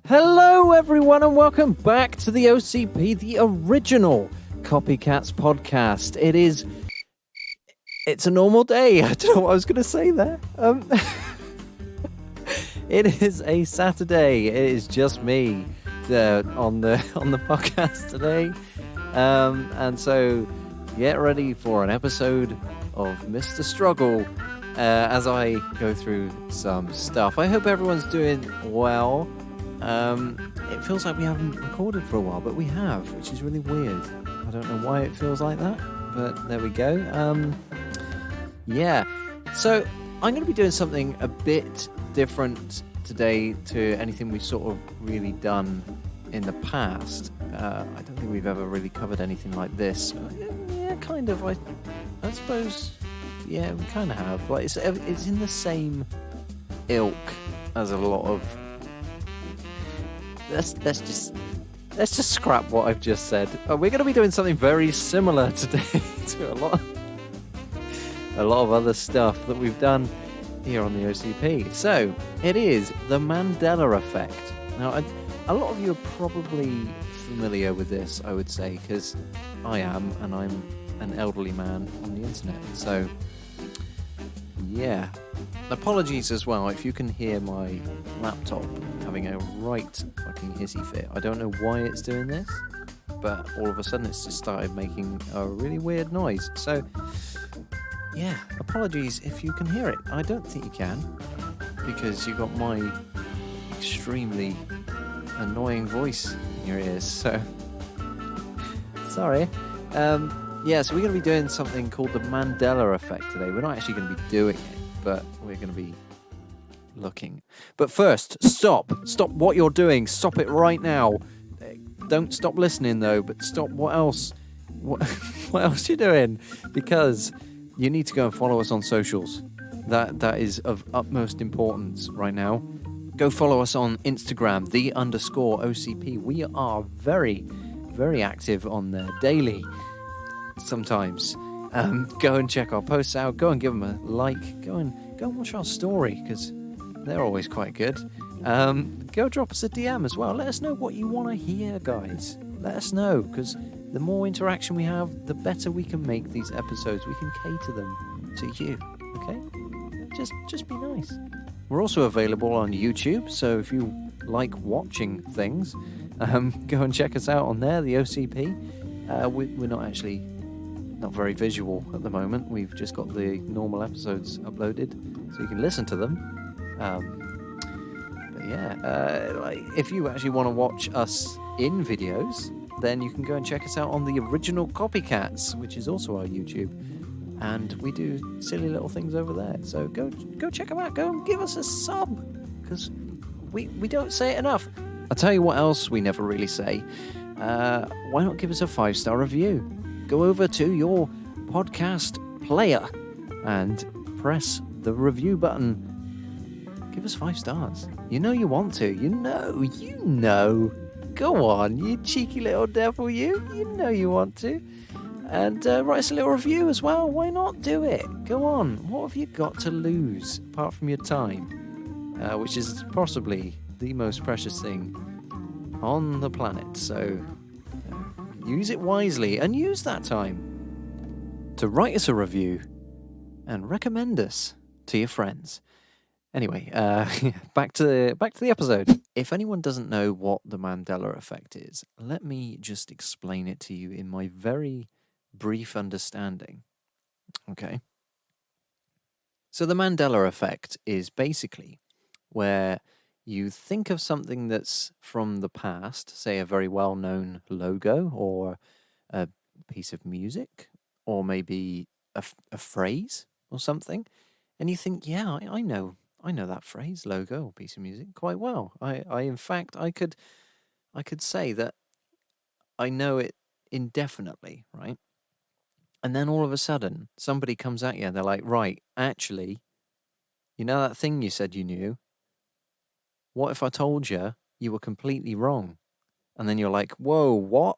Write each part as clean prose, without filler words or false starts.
Hello, everyone, and welcome back to the OCP, the original Copycats podcast. It's a normal day. I don't know what I was going to say there. It is a Saturday. It is just me on the podcast today, and so get ready for an episode of Mr. Struggle as I go through some stuff. I hope everyone's doing well. It feels like we haven't recorded for a while, but we have, which is really weird. I don't know why it feels like that, but there we go. Yeah. So I'm going to be doing something a bit different today to anything we've sort of really done in the past. I don't think we've ever really covered anything like this. Yeah, kind of. I suppose. Yeah, we kind of have. Like it's in the same ilk as a lot of. Let's just scrap what I've just said. We're going to be doing something very similar today to a lot of other stuff that we've done here on the OCP. So it is the Mandella Effect. Now, a lot of you are probably familiar with this, I would say, because I am, and I'm an elderly man on the internet. So yeah. Apologies as well if you can hear my laptop having a right fucking hissy fit. I don't know why it's doing this, but all of a sudden it's just started making a really weird noise. So, yeah, apologies if you can hear it. I don't think you can, because you got my extremely annoying voice in your ears, so sorry. Yeah, so we're going to be doing something called the Mandella Effect today. We're not actually going to be doing it, but we're going to be looking. But first, stop what you're doing. Stop it right now. Don't stop listening though, but stop what else you're doing, because you need to go and follow us on socials. That is of utmost importance right now. Go follow us on Instagram, _OCP. We are very, very active on there daily. Sometimes. Go and check our posts out. Go and give them a like. Go and watch our story, because they're always quite good. Go drop us a DM as well. Let us know what you want to hear, guys. Let us know, because the more interaction we have, the better we can make these episodes. We can cater them to you. Okay? Just be nice. We're also available on YouTube, so if you like watching things, go and check us out on there, the OCP. We're not very visual at the moment. We've just got the normal episodes uploaded, so you can listen to them. But yeah, if you actually want to watch us in videos, then you can go and check us out on the original Copycats, which is also our YouTube, and we do silly little things over there. So go check them out. Go and give us a sub, because we don't say it enough. I'll tell you what else we never really say. Why not give us a 5-star review? Go over to your podcast player and press the review button. Give us 5 stars. You know you want to. You know. Go on, you cheeky little devil, you. You know you want to. And write us a little review as well. Why not do it? Go on. What have you got to lose apart from your time? Which is possibly the most precious thing on the planet. So use it wisely, and use that time to write us a review and recommend us to your friends. Anyway, back to the episode. If anyone doesn't know what the Mandella Effect is, let me just explain it to you in my very brief understanding. Okay. So the Mandella Effect is basically where you think of something that's from the past, say a very well-known logo or a piece of music, or maybe a phrase or something, and you think, yeah, I know that phrase, logo, or piece of music quite well. In fact, I could say that I know it indefinitely, right? And then all of a sudden, somebody comes at you and they're like, right, actually, you know that thing you said you knew? What if I told you were completely wrong? And then you're like, whoa, what?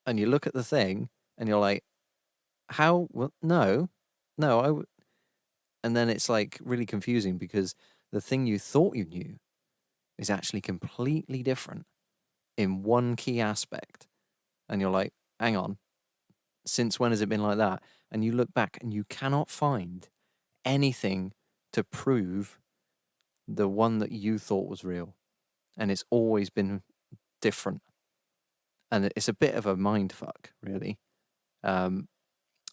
And you look at the thing and you're like, how? Well, no, and then it's like really confusing, because the thing you thought you knew is actually completely different in one key aspect. And you're like, hang on, since when has it been like that? And you look back and you cannot find anything to prove the one that you thought was real. And it's always been different. And it's a bit of a mind fuck, really. Um,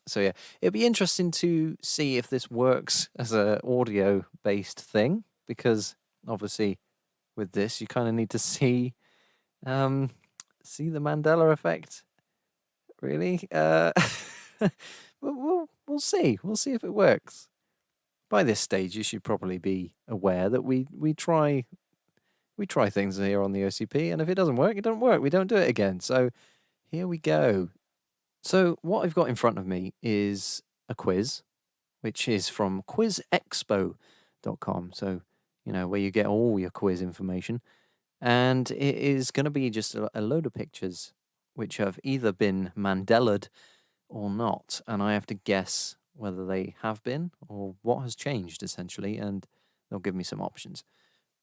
so yeah, it'd be interesting to see if this works as a audio based thing, because obviously with this you kind of need to see the Mandela effect, really. We'll see. We'll see if it works. By this stage, you should probably be aware that we try things here on the OCP, and if it doesn't work, it doesn't work. We don't do it again. So here we go. So what I've got in front of me is a quiz, which is from quizexpo.com. So, where you get all your quiz information. And it is going to be just a load of pictures which have either been Mandela'd or not. And I have to guess whether they have been or what has changed, essentially. And they'll give me some options.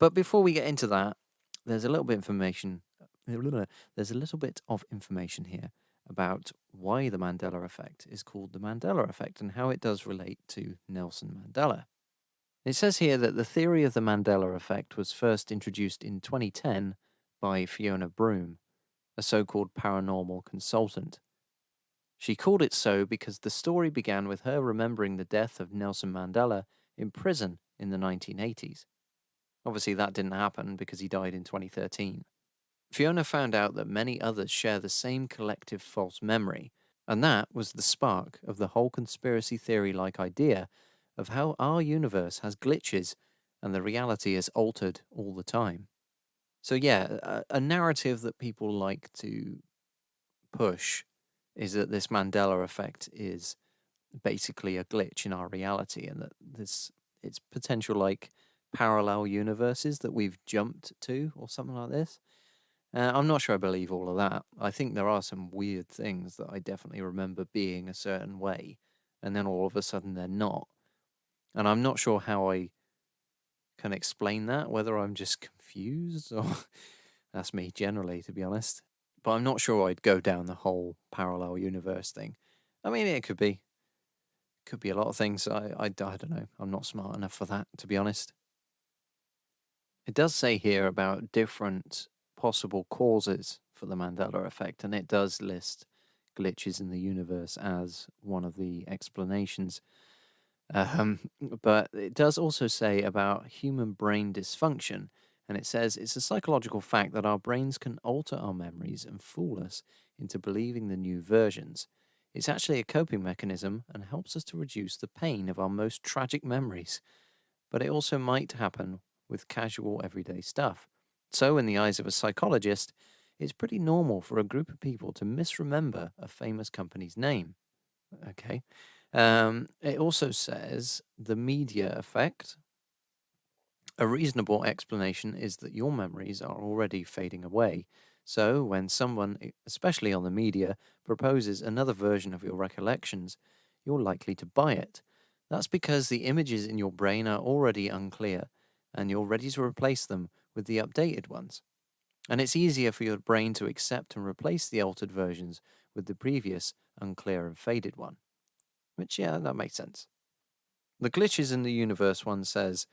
But before we get into that, there's a little bit information. There's a little bit of information here about why the Mandela effect is called the Mandela effect and how it does relate to Nelson Mandela. It says here that the theory of the Mandela effect was first introduced in 2010 by Fiona Broome, a so-called paranormal consultant. She called it so because the story began with her remembering the death of Nelson Mandela in prison in the 1980s. Obviously, that didn't happen because he died in 2013. Fiona found out that many others share the same collective false memory, and that was the spark of the whole conspiracy theory-like idea of how our universe has glitches and the reality is altered all the time. So yeah, a narrative that people like to push is that this Mandela effect is basically a glitch in our reality, and that it's potential like parallel universes that we've jumped to or something like this. I'm not sure I believe all of that. I think there are some weird things that I definitely remember being a certain way, and then all of a sudden they're not. And I'm not sure how I can explain that, whether I'm just confused or that's me generally, to be honest. But I'm not sure I'd go down the whole parallel universe thing. I mean, it could be. Could be a lot of things. I don't know. I'm not smart enough for that, to be honest. It does say here about different possible causes for the Mandela effect, and it does list glitches in the universe as one of the explanations. But it does also say about human brain dysfunction, and it says it's a psychological fact that our brains can alter our memories and fool us into believing the new versions. It's actually a coping mechanism and helps us to reduce the pain of our most tragic memories. But it also might happen with casual everyday stuff. So, in the eyes of a psychologist, it's pretty normal for a group of people to misremember a famous company's name. Okay. It also says the media effect. A reasonable explanation is that your memories are already fading away. So, when someone, especially on the media, proposes another version of your recollections, you're likely to buy it. That's because the images in your brain are already unclear, and you're ready to replace them with the updated ones. And it's easier for your brain to accept and replace the altered versions with the previous unclear and faded one. Which, yeah, that makes sense. The glitches in the universe one says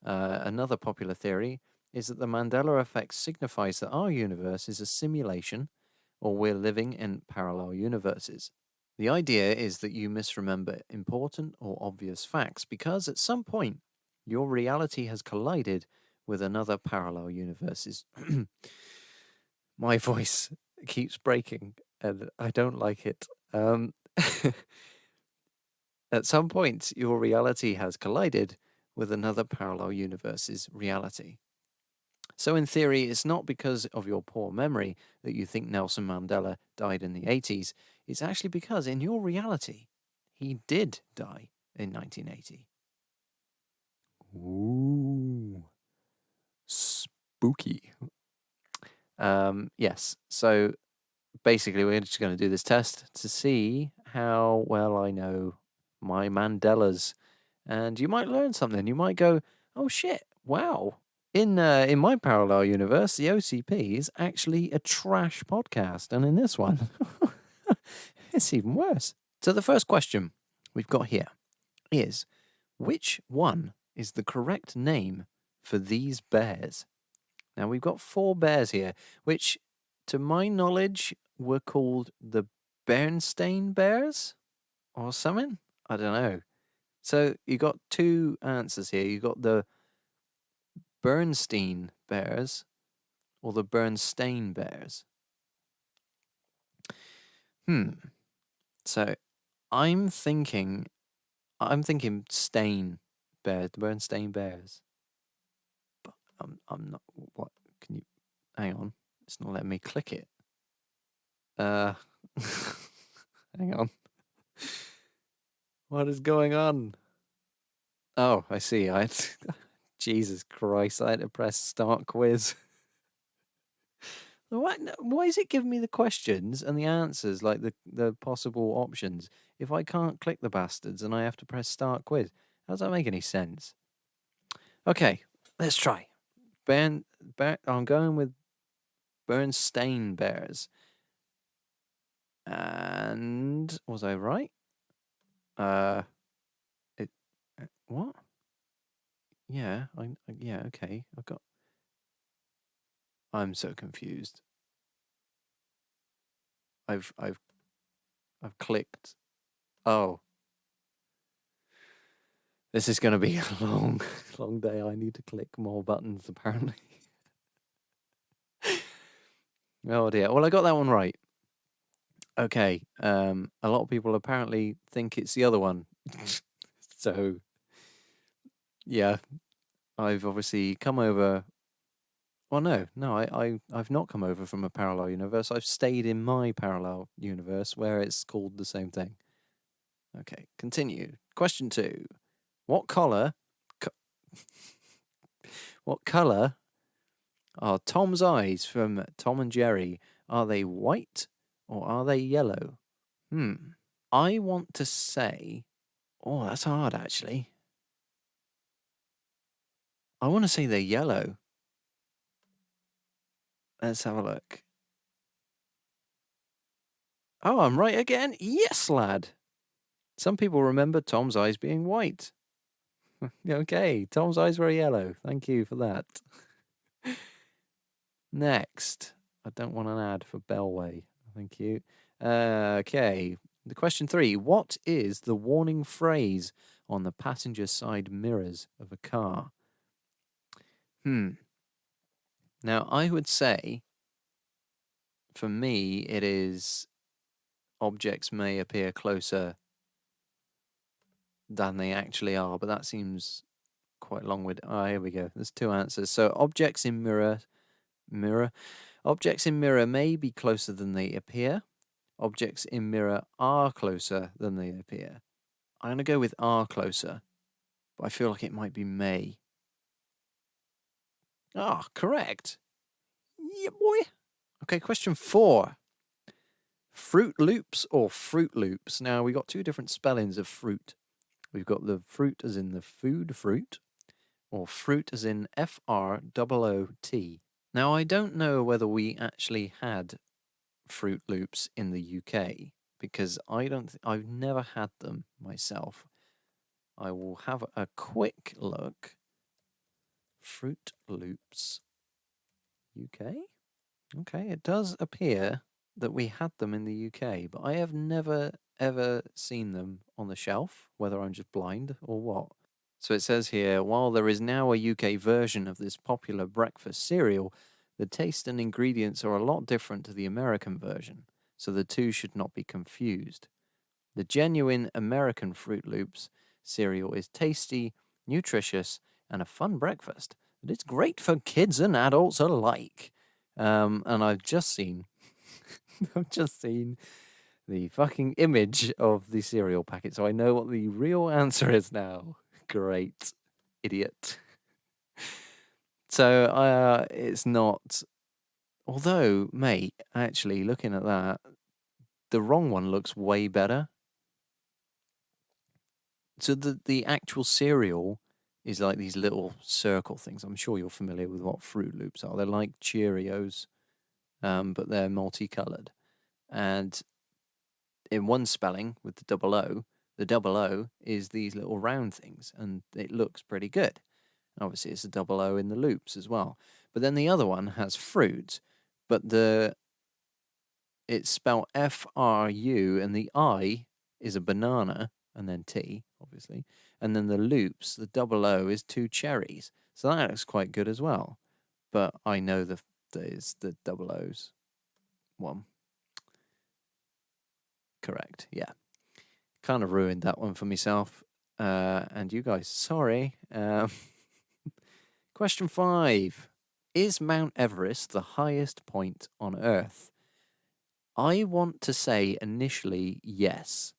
another popular theory is that the Mandela effect signifies that our universe is a simulation or we're living in parallel universes. The idea is that you misremember important or obvious facts because at some point your reality has collided with another parallel universe's. My voice keeps breaking and I don't like it. At some point, your reality has collided with another parallel universe's reality. So, in theory, it's not because of your poor memory that you think Nelson Mandela died in the 80s. It's actually because in your reality, he did die in 1980. Ooh, spooky. Yes, so basically, we're just going to do this test to see how well I know my Mandelas. And you might learn something. You might go, oh shit, wow. In my parallel universe, the OCP is actually a trash podcast, and in this one, it's even worse. So the first question we've got here is, which one is the correct name for these bears? Now we've got 4 bears here, which, to my knowledge, were called the Bernstein bears or something. I don't know. So you got 2 answers here. You got the Bernstein bears or the Bernstein bears. So I'm thinking Stain bears, the Bernstein bears. But I'm not. What can you? Hang on, it's not letting me click it. Hang on. What is going on? Oh, I see. Jesus Christ! I had to press start quiz. Why is it giving me the questions and the answers, like the possible options, if I can't click the bastards and I have to press start quiz? How does that make any sense? Okay, let's try. I'm going with Bernstein bears. And was I right? What? Yeah, yeah, okay. I'm so confused. I've clicked. Oh. This is going to be a long day. I need to click more buttons, apparently. Oh dear. Well, I got that one right. Okay. A lot of people apparently think it's the other one. So, yeah, I've obviously come over. Well, no, I've not come over from a parallel universe. I've stayed in my parallel universe where it's called the same thing. Okay, continue. Question 2. What color? What color are Tom's eyes from Tom and Jerry? Are they white or are they yellow? I want to say. Oh, that's hard, actually. I want to say they're yellow. Let's have a look. Oh, I'm right again. Yes, lad. Some people remember Tom's eyes being white. Okay, Tom's eyes were yellow. Thank you for that. Next, I don't want an ad for Bellway. Thank you. Okay, the question 3. What is the warning phrase on the passenger side mirrors of a car? Now, I would say, for me, it is objects may appear closer than they actually are, but that seems quite long-winded. Oh, here we go. There's 2 answers. So objects in mirror may be closer than they appear. Objects in mirror are closer than they appear. I'm going to go with are closer, but I feel like it might be may. Ah, correct. Yeah, boy. Okay, question 4. Fruit Loops or Fruit Loops? Now, we got 2 different spellings of fruit. We've got the fruit as in the food fruit, or fruit as in FROOT. Now, I don't know whether we actually had Fruit Loops in the UK, because I've never had them myself. I will have a quick look. Fruit Loops UK? Okay, it does appear that we had them in the UK, but I have never ever seen them on the shelf, whether I'm just blind or what. So it says here, while there is now a UK version of this popular breakfast cereal, the taste and ingredients are a lot different to the American version, so the two should not be confused. The genuine American Fruit Loops cereal is tasty, nutritious, and a fun breakfast. And it's great for kids and adults alike. And I've just seen the fucking image of the cereal packet, so I know what the real answer is now. Great. Idiot. So it's not. Although, mate, actually, looking at that, the wrong one looks way better. So the actual cereal is like these little circle things. I'm sure you're familiar with what Fruit Loops are. They're like Cheerios, but they're multicolored. And in one spelling with the double O, the double O is these little round things, and it looks pretty good. Obviously, it's a double O in the loops as well. But then the other one has fruit, but it's spelled FRU, and the I is a banana, and then T, obviously. And then the loops, the double O, is two cherries. So that looks quite good as well. But I know there's the double O's one. Correct, yeah. Kind of ruined that one for myself. And you guys, sorry. Question 5. Is Mount Everest the highest point on Earth? I want to say initially yes.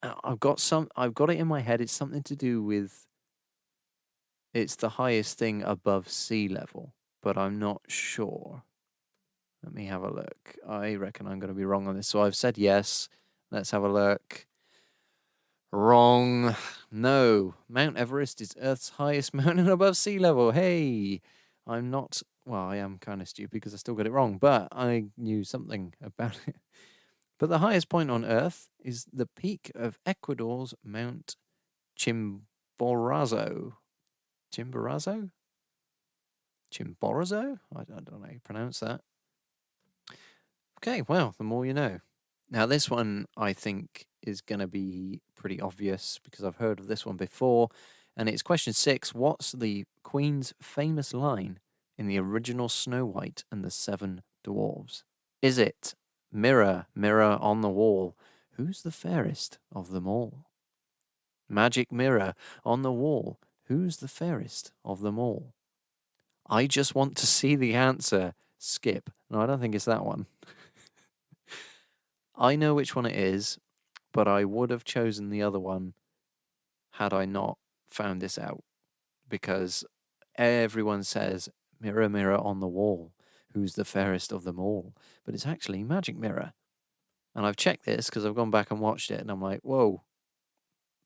I've got it in my head. It's something to do with it's the highest thing above sea level, but I'm not sure. Let me have a look. I reckon I'm going to be wrong on this. So I've said yes. Let's have a look. Wrong. No. Mount Everest is Earth's highest mountain above sea level. Hey, I'm not. Well, I am kind of stupid because I still got it wrong, but I knew something about it. But the highest point on Earth is the peak of Ecuador's Mount Chimborazo. Chimborazo? Chimborazo? I don't know how you pronounce that. Okay, well, the more you know. Now, this one I think is going to be pretty obvious because I've heard of this one before. And it's question 6. What's the Queen's famous line in the original Snow White and the Seven Dwarfs? Is it mirror, mirror on the wall, who's the fairest of them all? Magic mirror on the wall, who's the fairest of them all? I just want to see the answer. Skip. No, I don't think it's that one. I know which one it is, but I would have chosen the other one had I not found this out. Because everyone says, mirror, mirror on the wall, who's the fairest of them all? But it's actually Magic Mirror. And I've checked this because I've gone back and watched it, and I'm like, whoa,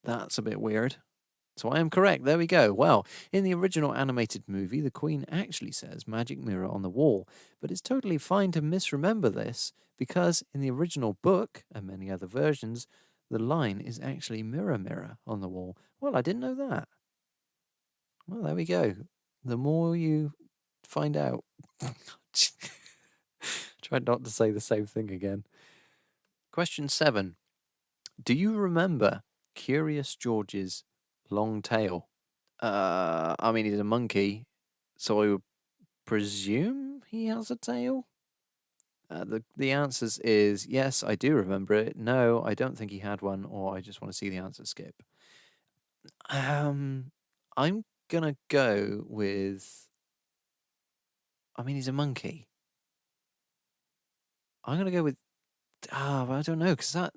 that's a bit weird. So I am correct. There we go. Well, in the original animated movie, the Queen actually says magic mirror on the wall, but it's totally fine to misremember this because in the original book and many other versions, the line is actually mirror, mirror on the wall. Well, I didn't know that. Well, there we go. The more you find out. Tried not to say the same thing again. Question 7. Do you remember Curious George's long tail? I mean, he's a monkey, so I would presume he has a tail. The answers is yes, I do remember it. No, I don't think he had one, or I just want to see the answer. Skip. I'm gonna go with. I mean, he's a monkey. I'm gonna go with. I don't know because that.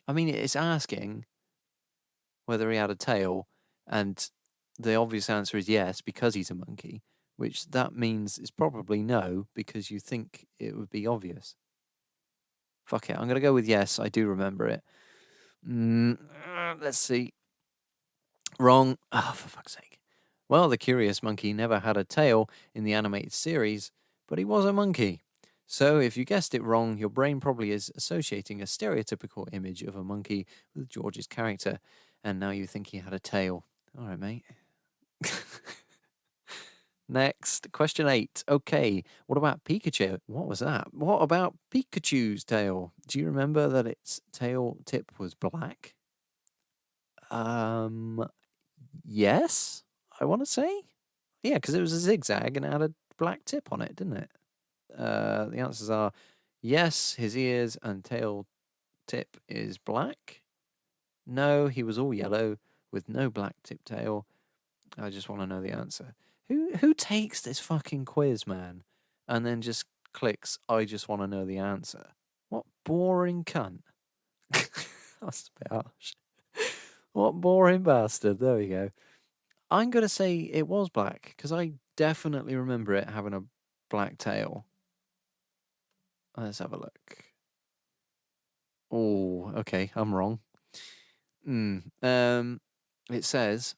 I mean, it's asking whether he had a tail, and the obvious answer is yes because he's a monkey. Which that means is probably no, because you think it would be obvious. Fuck it, I'm going to go with yes, I do remember it. Let's see. Wrong. Oh, for fuck's sake. Well, the curious monkey never had a tail in the animated series, but he was a monkey. So if you guessed it wrong, your brain probably is associating a stereotypical image of a monkey with George's character, and now you think he had a tail. All right, mate. Next, question 8. Okay, what about Pikachu? What was that? What about Pikachu's tail? Do you remember that its tail tip was black? Yes, I want to say. Yeah, because it was a zigzag and it had a black tip on it, didn't it? The answers are yes, his ears and tail tip is black. No, he was all yellow with no black tip tail. I just want to know the answer. Who takes this fucking quiz, man, and then just clicks, I just want to know the answer? What boring cunt. That's a bit harsh. What boring bastard. There we go. I'm going to say it was black, because I definitely remember it having a black tail. Let's have a look. Oh, okay, I'm wrong. It says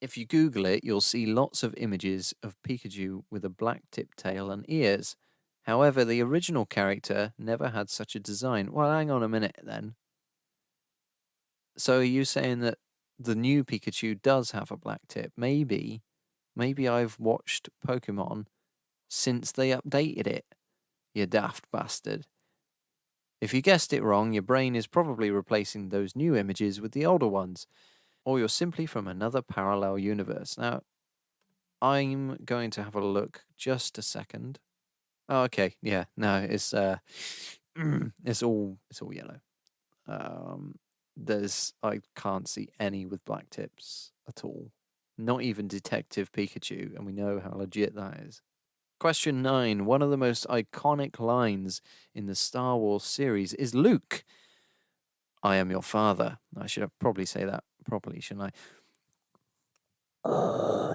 If you Google it, you'll see lots of images of Pikachu with a black tip tail and ears. However, the original character never had such a design. Well, hang on a minute then. So are you saying that the new Pikachu does have a black tip? Maybe I've watched Pokemon since they updated it, you daft bastard. If you guessed it wrong, your brain is probably replacing those new images with the older ones, or you're simply from another parallel universe. Now, I'm going to have a look just a second. Oh, okay. Yeah, no, it's it's all yellow. I can't see any with black tips at all. Not even Detective Pikachu, and we know how legit that is. Question 9. One of the most iconic lines in the Star Wars series is Luke, I am your father. I should probably say that properly, shouldn't I?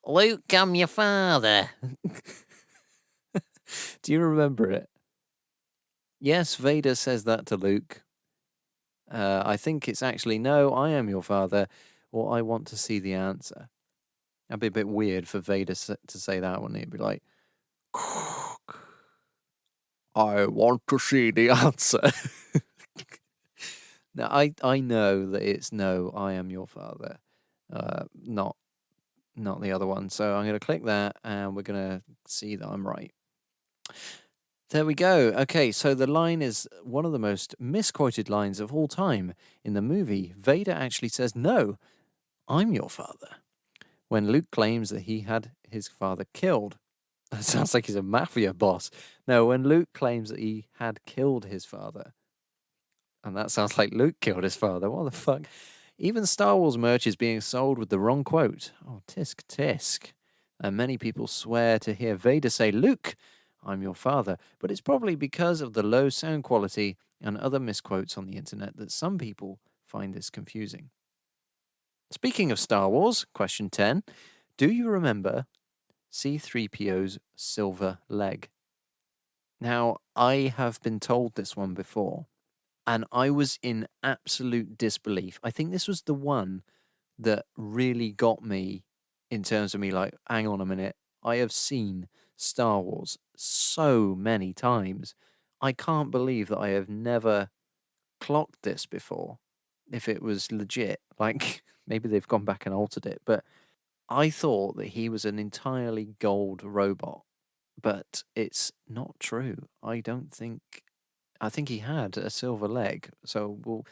Luke, I'm your father. Do you remember it? Yes, Vader says that to Luke. I think it's actually, no, I am your father, or I want to see the answer. That'd be a bit weird for Vader to say that, wouldn't it? It'd be like, I want to see the answer. Now, I know that it's no, I am your father, not the other one. So I'm going to click that, and we're going to see that I'm right. There we go. Okay, so the line is one of the most misquoted lines of all time. In the movie, Vader actually says, no, I'm your father, when Luke claims that he had his father killed. That sounds like he's a mafia boss. No, when Luke claims that he had killed his father. And that sounds like Luke killed his father. What the fuck? Even Star Wars merch is being sold with the wrong quote. Oh, tisk tisk. And many people swear to hear Vader say, Luke, I'm your father. But it's probably because of the low sound quality and other misquotes on the internet that some people find this confusing. Speaking of Star Wars, question 10. Do you remember C3PO's silver leg? Now, I have been told this one before, and I was in absolute disbelief. I think this was the one that really got me in terms of me like, hang on a minute, I have seen Star Wars so many times. I can't believe that I have never clocked this before. If it was legit, like maybe they've gone back and altered it, but I thought that he was an entirely gold robot, but it's not true. I think he had a silver leg. So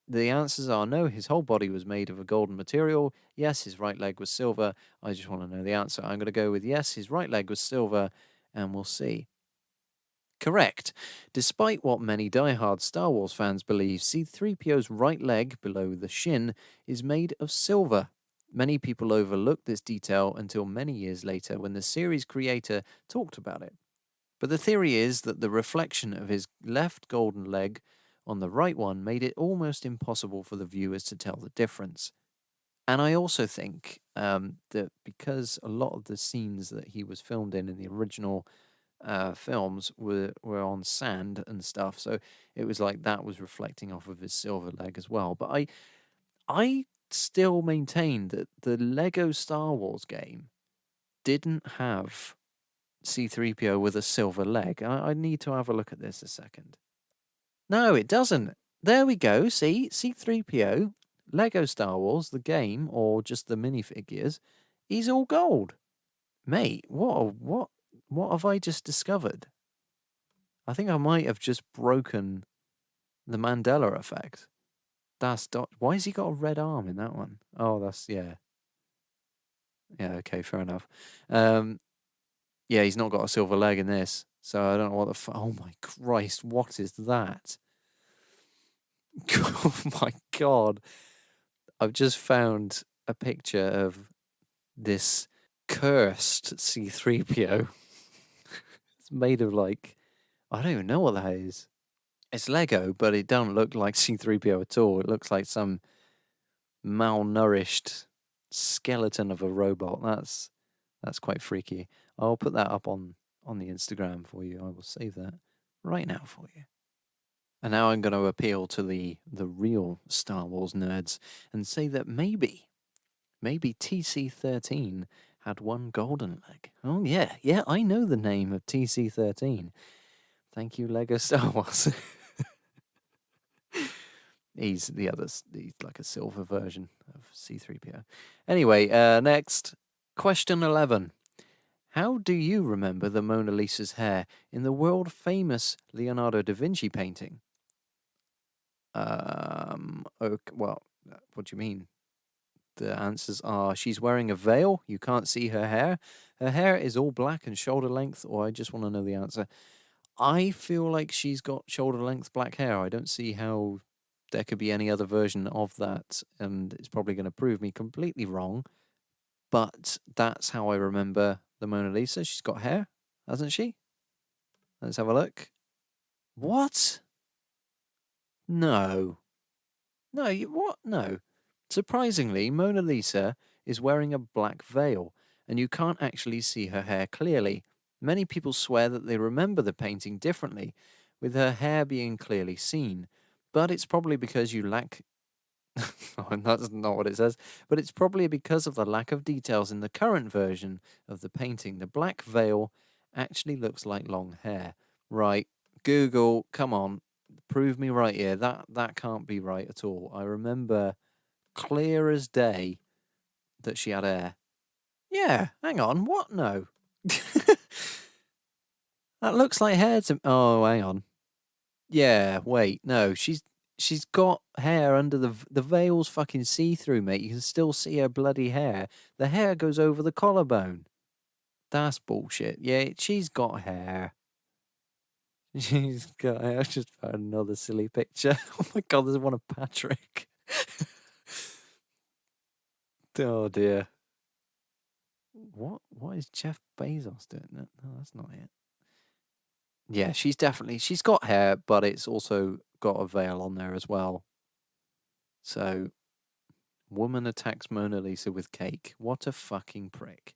the answers are no, his whole body was made of a golden material. Yes, his right leg was silver. I just want to know the answer. I'm going to go with yes, his right leg was silver, and we'll see. Correct. Despite what many die-hard Star Wars fans believe, C3PO's right leg, below the shin, is made of silver. Many people overlooked this detail until many years later when the series creator talked about it. But the theory is that the reflection of his left golden leg on the right one made it almost impossible for the viewers to tell the difference. And I also think that because a lot of the scenes that he was filmed in the original films were on sand and stuff, so it was like that was reflecting off of his silver leg as well. But I still maintain that the Lego Star Wars game didn't have C3PO with a silver leg. I need to have a look at this a second. No, it doesn't. There we go. See, C3PO, Lego Star Wars, the game, or just the minifigures, he's all gold. Mate, what have I just discovered? I think I might have just broken the Mandela effect. Why has he got a red arm in that one? Oh, that's yeah. Yeah, okay, fair enough. Yeah, he's not got a silver leg in this, so I don't know what the oh my Christ, what is that? Oh my God. I've just found a picture of this cursed C3PO. It's made of like, I don't even know what that is. It's Lego, but it don't look like C3PO at all. It looks like some malnourished skeleton of a robot. That's quite freaky. I'll put that up on the Instagram for you. I will save that right now for you. And now I'm going to appeal to the real Star Wars nerds and say that maybe TC-13 had one golden leg. Oh yeah, I know the name of TC-13. Thank you, Lego Star Wars. He's like a silver version of C-3PO. Anyway, next, question 11. How do you remember the Mona Lisa's hair in the world-famous Leonardo da Vinci painting? Okay, well, what do you mean? The answers are she's wearing a veil, you can't see her hair is all black and shoulder length, or I just want to know the answer. I feel like she's got shoulder length black hair. I don't see how there could be any other version of that, and it's probably going to prove me completely wrong. But that's how I remember the Mona Lisa. She's got hair, hasn't she? Let's have a look. What? No. No, what? No. Surprisingly, Mona Lisa is wearing a black veil, and you can't actually see her hair clearly. Many people swear that they remember the painting differently, with her hair being clearly seen. But it's probably because you lack. Oh, that's not what it says. But it's probably because of the lack of details in the current version of the painting. The black veil actually looks like long hair. Right. Google, come on. Prove me right here. That can't be right at all. I remember clear as day that she had hair. Yeah, hang on. What? No. That looks like hair to. Oh, hang on. Yeah, wait. No, she's got hair under the veil's fucking see through, mate. You can still see her bloody hair. The hair goes over the collarbone. That's bullshit. Yeah, she's got hair. She's got hair. I just found another silly picture. Oh my god, there's one of Patrick. Oh dear. What is Jeff Bezos doing? No, that's not it. Yeah, she's got hair, but it's also got a veil on there as well. So, woman attacks Mona Lisa with cake. What a fucking prick.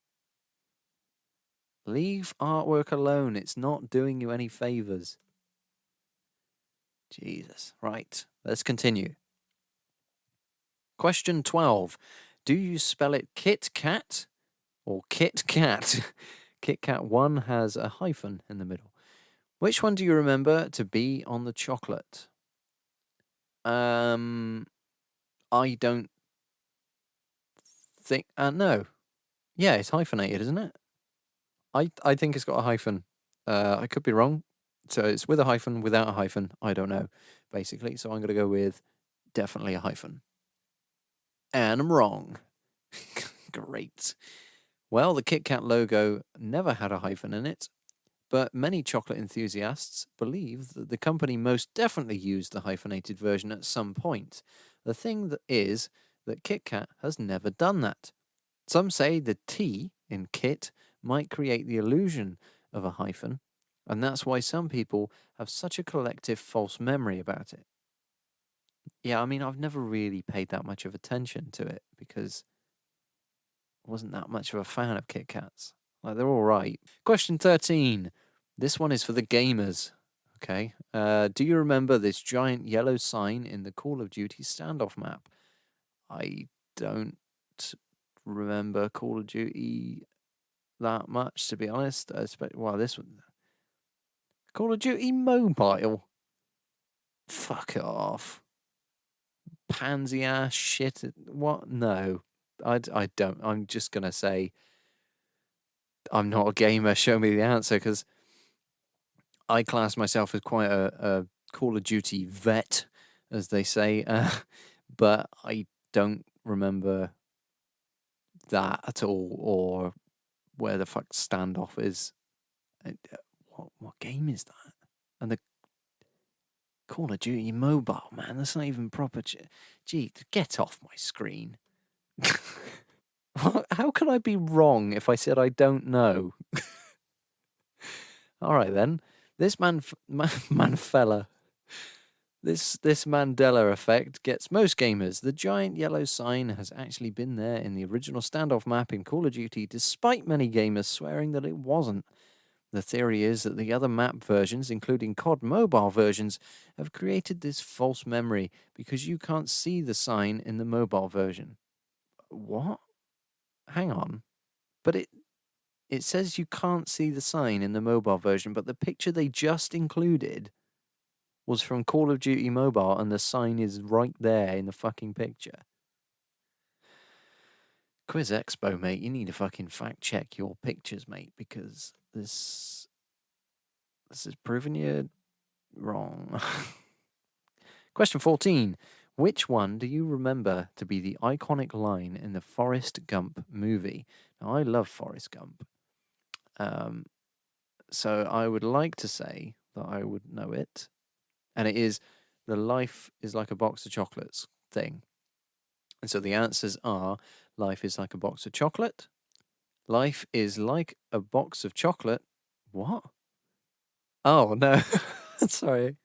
Leave artwork alone. It's not doing you any favors. Jesus. Right, let's continue. Question 12. Do you spell it Kit Kat or Kit Kat? Kit Kat 1 has a hyphen in the middle. Which one do you remember to be on the chocolate? I don't think. No. Yeah, it's hyphenated, isn't it? I think it's got a hyphen. I could be wrong. So it's with a hyphen, without a hyphen. I don't know, basically. So I'm going to go with definitely a hyphen. And I'm wrong. Great. Well, the Kit Kat logo never had a hyphen in it, but many chocolate enthusiasts believe that the company most definitely used the hyphenated version at some point. The thing is that Kit Kat has never done that. Some say the T in Kit might create the illusion of a hyphen, and that's why some people have such a collective false memory about it. Yeah, I mean, I've never really paid that much of attention to it because I wasn't that much of a fan of Kit Kats. Like, they're all right. Question 13. This one is for the gamers. Okay. Do you remember this giant yellow sign in the Call of Duty standoff map? I don't remember Call of Duty that much, to be honest. Well, this one. Call of Duty Mobile. Fuck off. Pansy ass shit. What? No. I don't. I'm just going to say I'm not a gamer. Show me the answer, because I class myself as quite a Call of Duty vet, as they say. But I don't remember that at all, or where the fuck standoff is. What game is that? And the Call of Duty Mobile, man, that's not even proper. Gee, get off my screen. How can I be wrong if I said I don't know? All right then. This fella. This Mandella Effect gets most gamers. The giant yellow sign has actually been there in the original standoff map in Call of Duty, despite many gamers swearing that it wasn't. The theory is that the other map versions, including COD mobile versions, have created this false memory because you can't see the sign in the mobile version. What? Hang on. But it says you can't see the sign in the mobile version, but the picture they just included was from Call of Duty Mobile, and the sign is right there in the fucking picture. Quiz Expo, mate, you need to fucking fact check your pictures, mate, because this is proving you wrong. Question 14. Which one do you remember to be the iconic line in the Forrest Gump movie? Now, I love Forrest Gump. So I would like to say that I would know it. And it is the life is like a box of chocolates thing. And so the answers are life is like a box of chocolate. Life is like a box of chocolate. What? Oh, no. Sorry.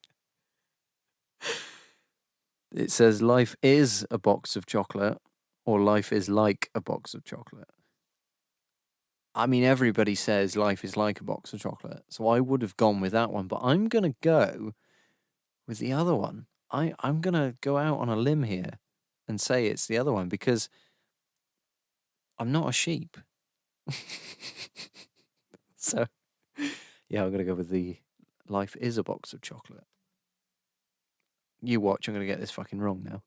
It says life is a box of chocolate or life is like a box of chocolate. I mean, everybody says life is like a box of chocolate. So I would have gone with that one, but I'm going to go with the other one. I'm going to go out on a limb here and say it's the other one because I'm not a sheep. So, yeah, I'm going to go with the life is a box of chocolate. You watch, I'm going to get this fucking wrong now.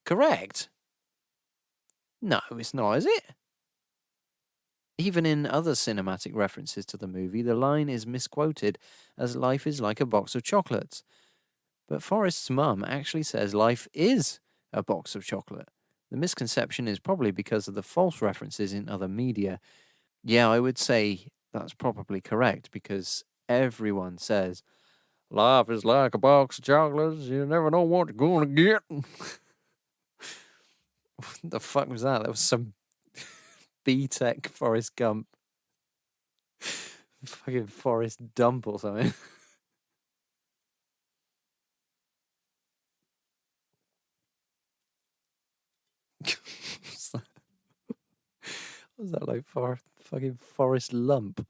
Correct? No, it's not, is it? Even in other cinematic references to the movie, the line is misquoted as life is like a box of chocolates. But Forrest's mum actually says life is a box of chocolate. The misconception is probably because of the false references in other media. Yeah, I would say that's probably correct because everyone says life is like a box of chocolates. You never know what you're going to get. What the fuck was that? That was some B-Tech Forrest Gump. Fucking Forrest Dump or something. Was that like fucking Forrest Lump?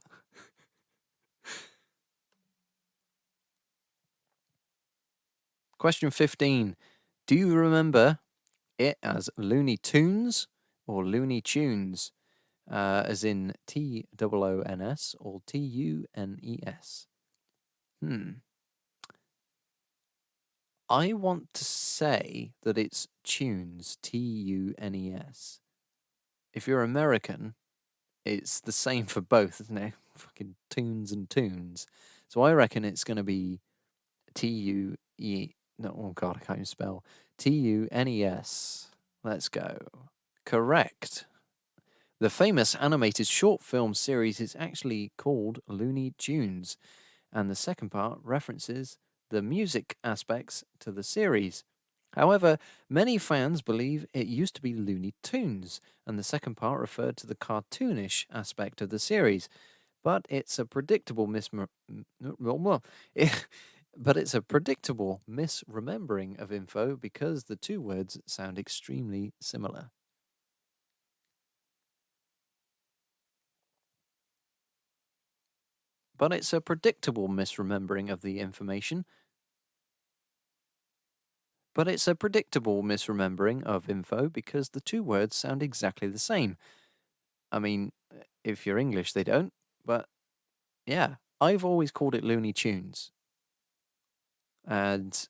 Question 15. Do you remember it as Looney Tunes or Looney Tunes? As in T-O-O-N-S or T-U-N-E-S? I want to say that it's tunes, T-U-N-E-S. If you're American, it's the same for both, isn't it? Fucking tunes and tunes. So I reckon it's going to be T-U-E... No, oh God, I can't even spell. T-U-N-E-S. Let's go. Correct. The famous animated short film series is actually called Looney Tunes, and the second part references the music aspects to the series. However, many fans believe it used to be Looney Tunes, and the second part referred to the cartoonish aspect of the series. But it's a predictable but it's a predictable misremembering of info because the two words sound extremely similar. But it's a predictable misremembering of the information. But it's a predictable misremembering of info because the two words sound exactly the same. I mean, if you're English, they don't. But yeah, I've always called it Looney Tunes. And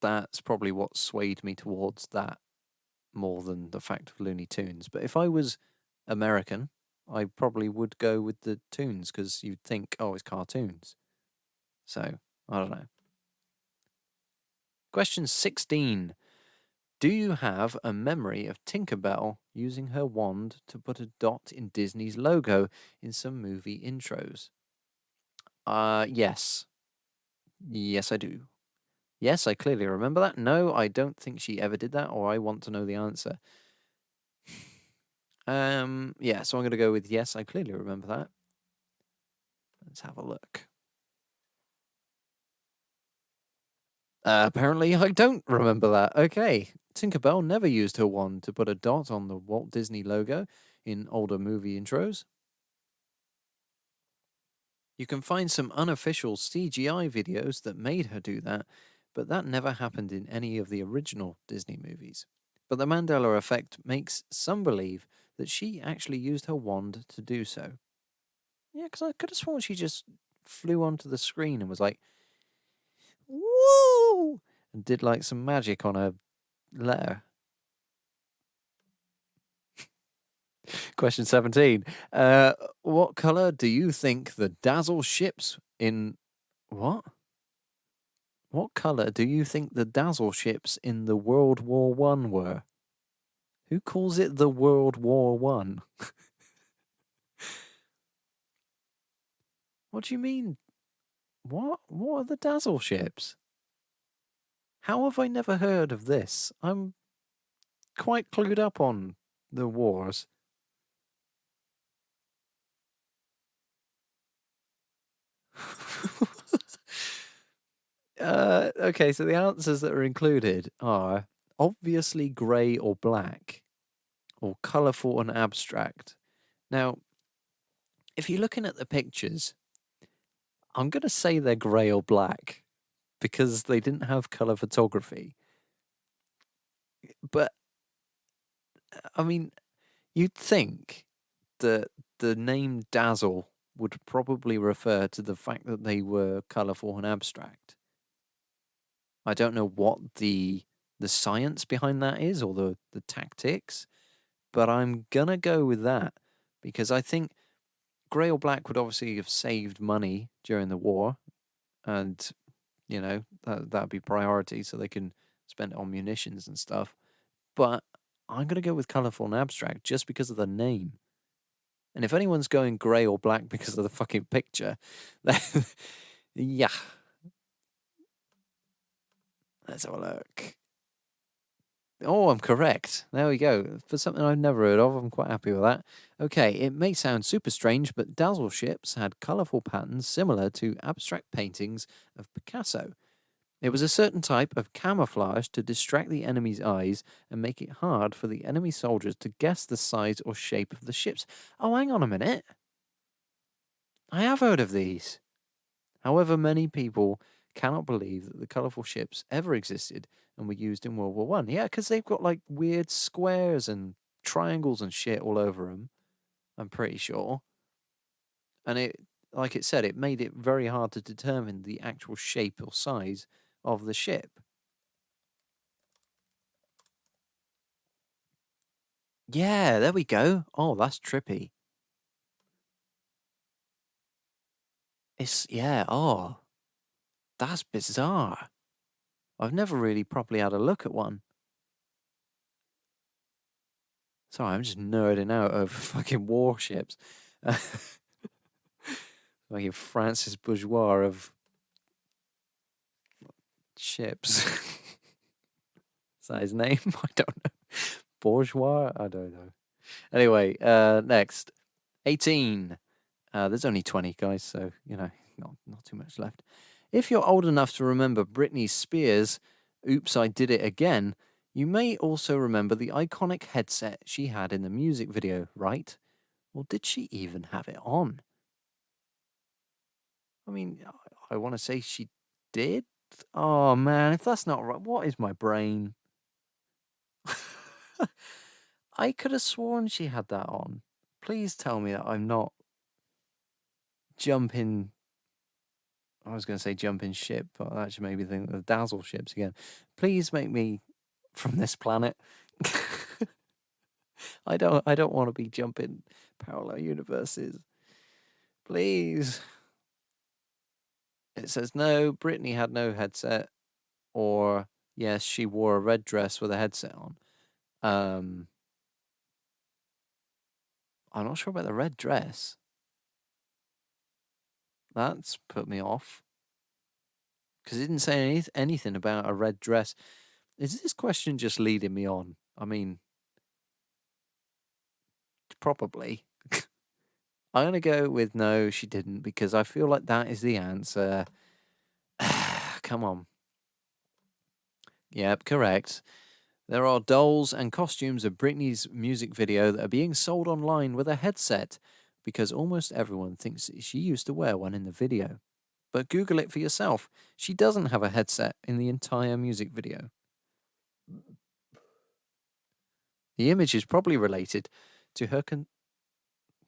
that's probably what swayed me towards that more than the fact of Looney Tunes. But if I was American, I probably would go with the tunes because you'd think, oh, it's cartoons. So, I don't know. Question 16. Do you have a memory of Tinkerbell using her wand to put a dot in Disney's logo in some movie intros? Yes. Yes, I do. Yes, I clearly remember that. No, I don't think she ever did that, or I want to know the answer. Yeah, so I'm going to go with yes, I clearly remember that. Let's have a look. Apparently, I don't remember that. Okay. Tinkerbell never used her wand to put a dot on the Walt Disney logo in older movie intros. You can find some unofficial CGI videos that made her do that, but that never happened in any of the original Disney movies. But the Mandela Effect makes some believe that she actually used her wand to do so. Yeah, because I could have sworn she just flew onto the screen and was like, woo! And did like some magic on a letter. Question 17. What color do you think the Dazzle ships in. What? What color do you think the Dazzle ships in the World War One were? Who calls it the World War One? What do you mean? What? What are the Dazzle ships? How have I never heard of this? I'm quite clued up on the wars. Okay, so the answers that are included are obviously grey or black, or colourful and abstract. Now, if you're looking at the pictures, I'm going to say they're grey or black because they didn't have colour photography. But, I mean, you'd think that the name Dazzle would probably refer to the fact that they were colourful and abstract. I don't know what the science behind that is or the tactics, but I'm gonna go with that because I think grey or black would obviously have saved money during the war, and that'd be priority, so they can spend it on munitions and stuff. But I'm gonna go with colourful and abstract just because of the name. And if anyone's going grey or black because of the fucking picture, then yeah, let's have a look. Oh, I'm correct. There we go. For something I've never heard of, I'm quite happy with that. Okay, it may sound super strange, but dazzle ships had colourful patterns similar to abstract paintings of Picasso. It was a certain type of camouflage to distract the enemy's eyes and make it hard for the enemy soldiers to guess the size or shape of the ships. Oh, hang on a minute. I have heard of these. However, many people cannot believe that the colourful ships ever existed and were used in World War One. Yeah, because they've got like weird squares and triangles and shit all over them. I'm pretty sure, and like it said, it made it very hard to determine the actual shape or size of the ship. Yeah, there we go. Oh, that's trippy. It's yeah. Oh, that's bizarre. I've never really properly had a look at one. Sorry, I'm just nerding out over fucking warships. Like Francis Bourgeois of ships. Is that his name? I don't know. Bourgeois? I don't know. Anyway, next. 18. There's only 20, guys, so, not too much left. If you're old enough to remember Britney Spears' Oops, I Did It Again, you may also remember the iconic headset she had in the music video, right? Or did she even have it on? I mean, I want to say she did. Oh man, if that's not right, what is my brain? I could have sworn she had that on. Please tell me that I'm not jumping. I was going to say jumping ship, but that actually made me think of the Dazzle ships again. Please make me from this planet. I don't want to be jumping parallel universes. Please. It says no, Brittany had no headset, or yes, she wore a red dress with a headset on. I'm not sure about the red dress. That's put me off because it didn't say anything about a red dress. Is this question just leading me on? I mean, probably. I'm going to go with no, she didn't, because I feel like that is the answer. Come on. Yep, correct. There are dolls and costumes of Britney's music video that are being sold online with a headset, because almost everyone thinks she used to wear one in the video. But Google it for yourself. She doesn't have a headset in the entire music video. The image is probably related to her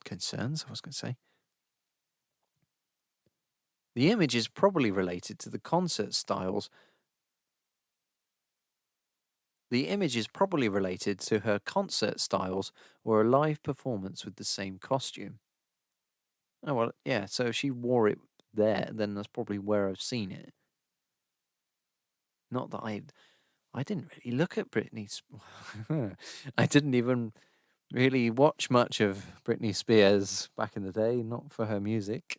concerns, I was going to say. The image is probably related to the concert styles. The image is probably related to her concert styles or a live performance with the same costume. Oh, well, yeah, so if she wore it there, then that's probably where I've seen it. Not that I didn't really look at Britney's. I didn't even really watch much of Britney Spears back in the day, not for her music.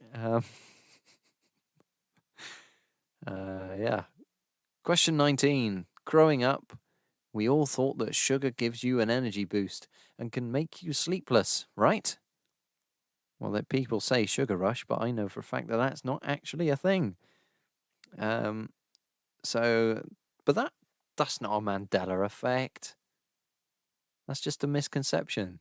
Yeah. Question 19. Growing up, we all thought that sugar gives you an energy boost and can make you sleepless, right? Well, that people say sugar rush, but I know for a fact that that's not actually a thing. But that's not a Mandela effect. That's just a misconception.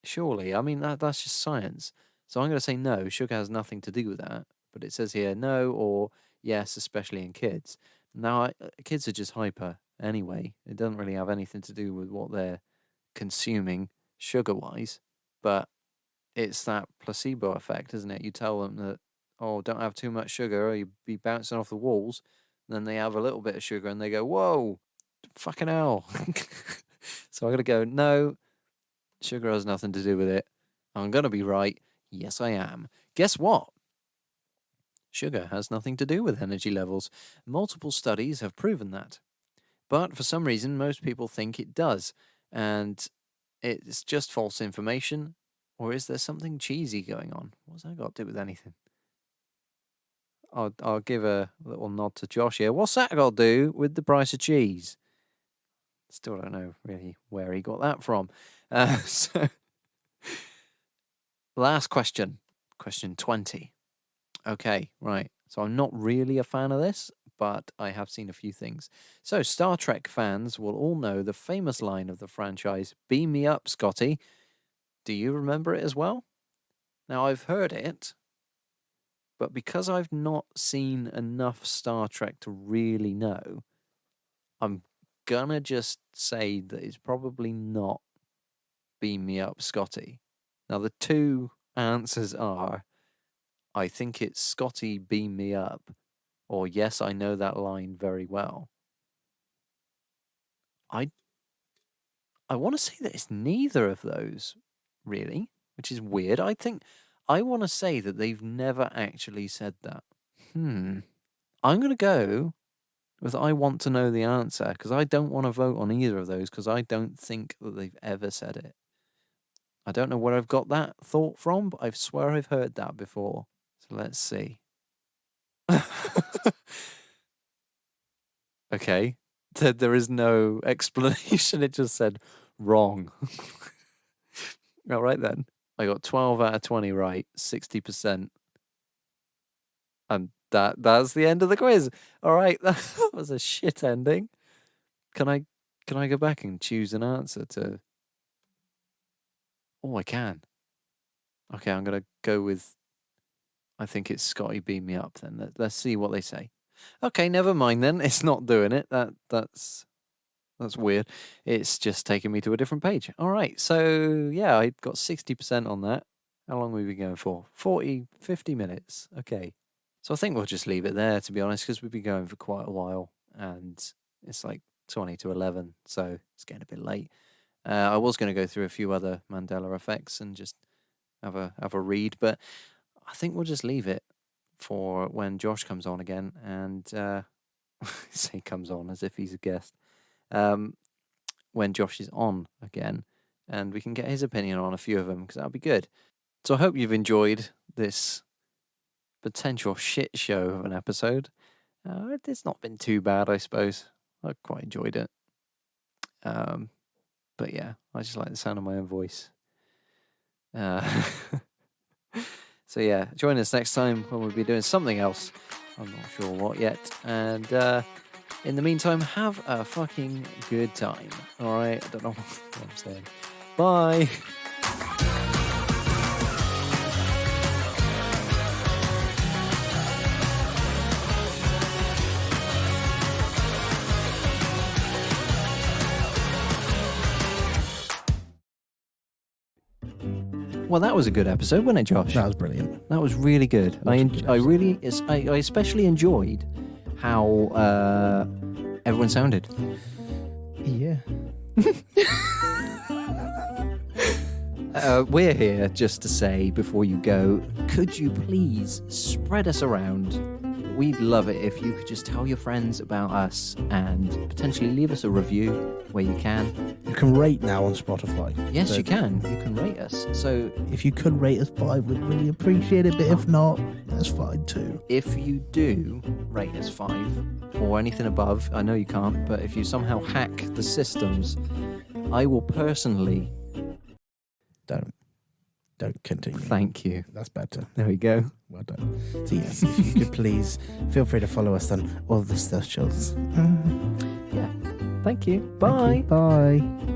Surely, I mean, that's just science. So I'm going to say no, sugar has nothing to do with that. But it says here no or yes, especially in kids. Now, kids are just hyper anyway. It doesn't really have anything to do with what they're consuming sugar-wise. But it's that placebo effect, isn't it? You tell them that, oh, don't have too much sugar or you'll be bouncing off the walls. Then they have a little bit of sugar and they go, whoa, fucking hell. So I'm going to go, no, sugar has nothing to do with it. I'm going to be right. Yes, I am. Guess what? Sugar has nothing to do with energy levels. Multiple studies have proven that. But for some reason, most people think it does. And it's just false information. Or is there something cheesy going on? What's that got to do with anything? I'll give a little nod to Josh here. What's that got to do with the price of cheese? Still don't know really where he got that from. So, last question. Question 20. Okay, right. So I'm not really a fan of this, but I have seen a few things. So Star Trek fans will all know the famous line of the franchise, "Beam me up, Scotty." Do you remember it as well? Now, I've heard it, but because I've not seen enough Star Trek to really know, I'm gonna just say that it's probably not "Beam me up, Scotty." Now, the two answers are, I think it's "Scotty, beam me up," or "Yes, I know that line very well." I want to say that it's neither of those, really, which is weird. I want to say that they've never actually said that. I'm going to go with I want to know the answer because I don't want to vote on either of those because I don't think that they've ever said it. I don't know where I've got that thought from, but I swear I've heard that before. So let's see. Okay. There is no explanation. It just said wrong. All right then. I got 12 out of 20 right, 60%. And that's the end of the quiz. All right, that was a shit ending. Can I go back and choose an answer to? Oh, I can. Okay, I'm gonna go with. I think it's Scotty Beam Me Up. Then let's see what they say. Okay, never mind then. It's not doing it. That's weird. It's just taking me to a different page. All right, so yeah, I got 60% on that. How long have we been going for? 40, 50 minutes. Okay. So I think we'll just leave it there, to be honest, because we've been going for quite a while, and it's like 20 to 11, so it's getting a bit late. I was going to go through a few other Mandela effects and just have a read, but I think we'll just leave it for when Josh comes on again, and say comes on as if he's a guest. When Josh is on again, and we can get his opinion on a few of them, because that'll be good. So I hope you've enjoyed this potential shit show of an episode. It's not been too bad, I suppose. I quite enjoyed it. But yeah, I just like the sound of my own voice. So yeah, join us next time when we'll be doing something else. I'm not sure what yet. And in the meantime, have a fucking good time. All right, I don't know what I'm saying. Bye. Well, that was a good episode, wasn't it, Josh? That was brilliant. That was really good. I especially enjoyed how everyone sounded. Yeah. We're here just to say before you go, could you please spread us around? We'd love it if you could just tell your friends about us and potentially leave us a review where you can. You can rate now on Spotify. Yes, So you can. You can rate us. So if you could rate us 5, we'd really appreciate it. But if not, that's fine too. if you do rate us 5 or anything above, I know you can't, but if you somehow hack the systems, I will personally Don't continue. thank you. That's better. There we go. Well done. So yes, if you could please feel free to follow us on all the socials. Yeah. Thank you. Bye. Thank you. Bye.